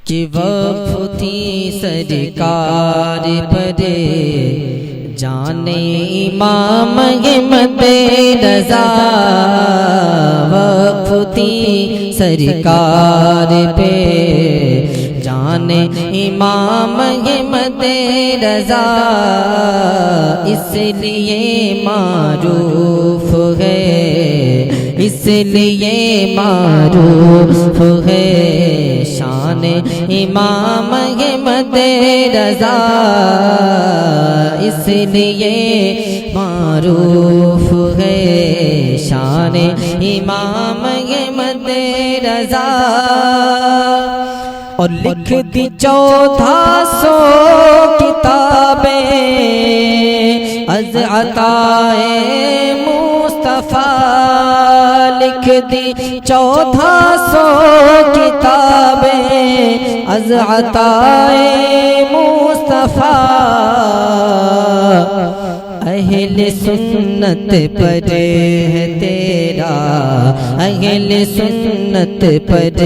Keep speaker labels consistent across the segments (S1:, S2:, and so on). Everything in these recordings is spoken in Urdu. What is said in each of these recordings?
S1: کہ وقف تھی سرکار پر جانے امام احمد رضا، وقف تھی سرکار پہ جانے امام احمد رضا، اس لیے معروف ہے، اس لیے معروف ہے شان امام احمد رضا، اس لیے معروف ہے شان امام احمد رضا۔ اور لکھ دی 1400 کتابیں از عطائے مصطفیٰ، لکھ دی 1400 کتابیں از عطائے مصطفیٰ، اہل سنت پر ہے تیرا، اہل سنت پر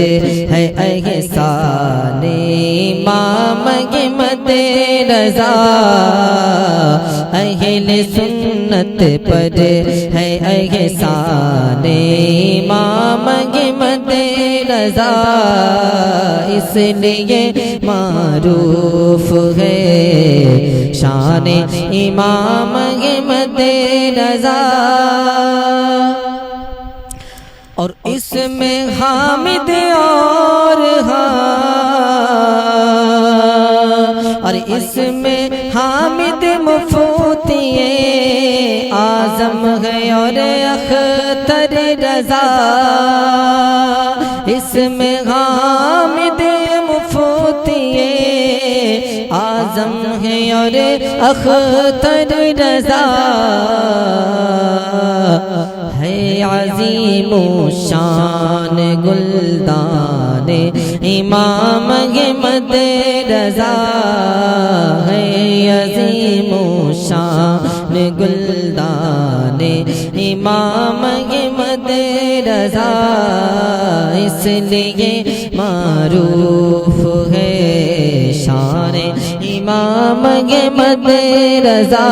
S1: ہے احسان امام احمد رضا، اہل سنت پر ہے احسان امام احمد رضا، اس لیے معروف ہے شان امام احمد رضا۔ اور اس میں حامد اور اس میں حامد مفتی اعظم ہے اور اختر رضا، اس میں حامد مفتی اعظم ہے اور اختر رضا، ہے عظیم شان گلدان امام احمد رضا، ہے عظیم شان گلدان امام احمد رضا، اس لیے معروف ہے شان امام احمد رضا۔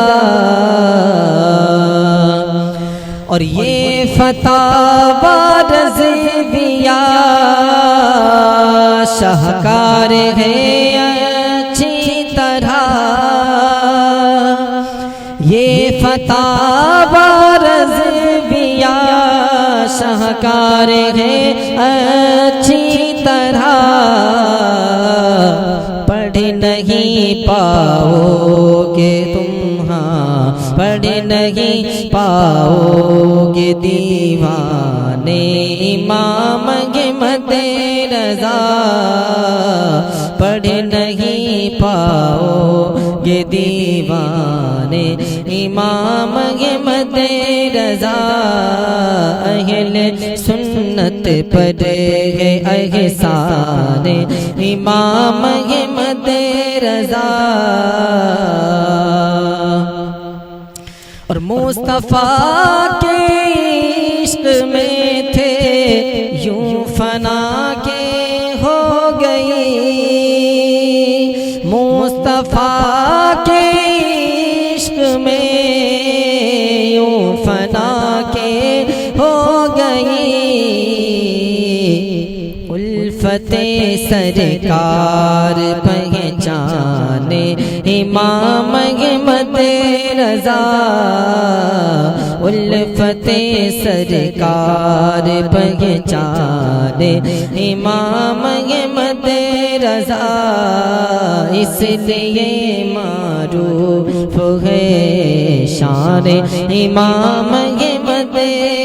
S1: اور یہ فتاوی رضویہ شاہکار ہے اچھی طرح، یہ فتاوی رضویہ شاہکار ہے اچھی طرح، پڑھ نہیں پاؤ گے تم، ہاں پڑھ نہیں پاؤ گے دیوانے امام احمد رضا، پڑھ نہیں پاؤ گے دیوانے امام احمد رضا، اہل سنت پر ہے احسان امام احمد رضا۔ اور مصطفیٰ کے عشق میں تھے یوں فنا کے ہو گئی، مصطفیٰ کے عشق میں یوں فنا کے ہو گئی، الفت سرکار پہچانے امام احمد رضا، الفت سرکار پہچانے امام احمد رضا، اس لیے معروف ہے شان امام احمد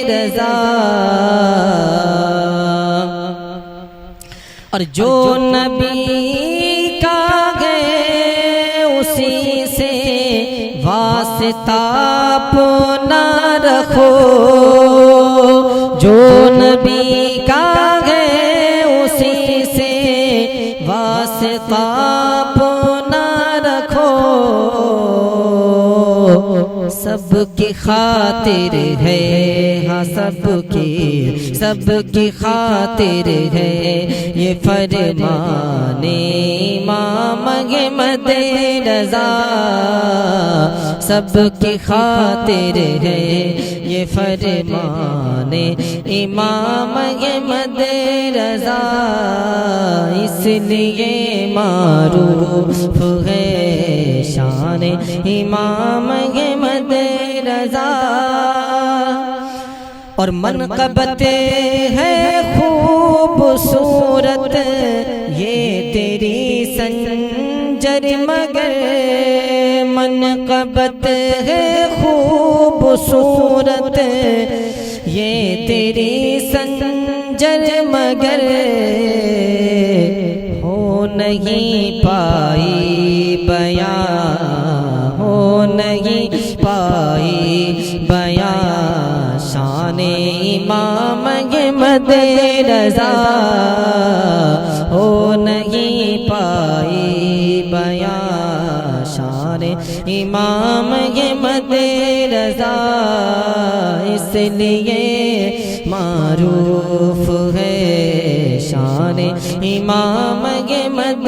S1: رضا۔ اور جو نبی کا ہے اسی سے واسطہ اپنا رکھو، جو نبی کا ہے اسی سے واسطہ اپنا رکھو، سب کی خاطر ہے، ہاں سب کی خاطر ہے یہ فرمان امام احمد رضا، سب کی خاطر ہے یہ فرمان امام احمد رضا، اس لیے معروف ہے شان امام احمد رضا، اور منقبت ہے خوبصورت یہ تیری سنجر مگر، منقبت ہے خوبصورت یہ تیری سنجر مگر، ہو نہیں پائی بیان، ہو نہیں پائی بیان شان امام احمد رضا، ہو نہیں پائی بیان شان امام احمد رضا، اس لیے معروف ہے شان امام احمد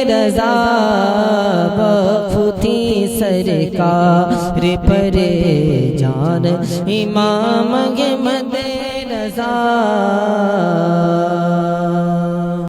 S1: رضا، وقف تھی سرکار پر جان امام احمد رضا۔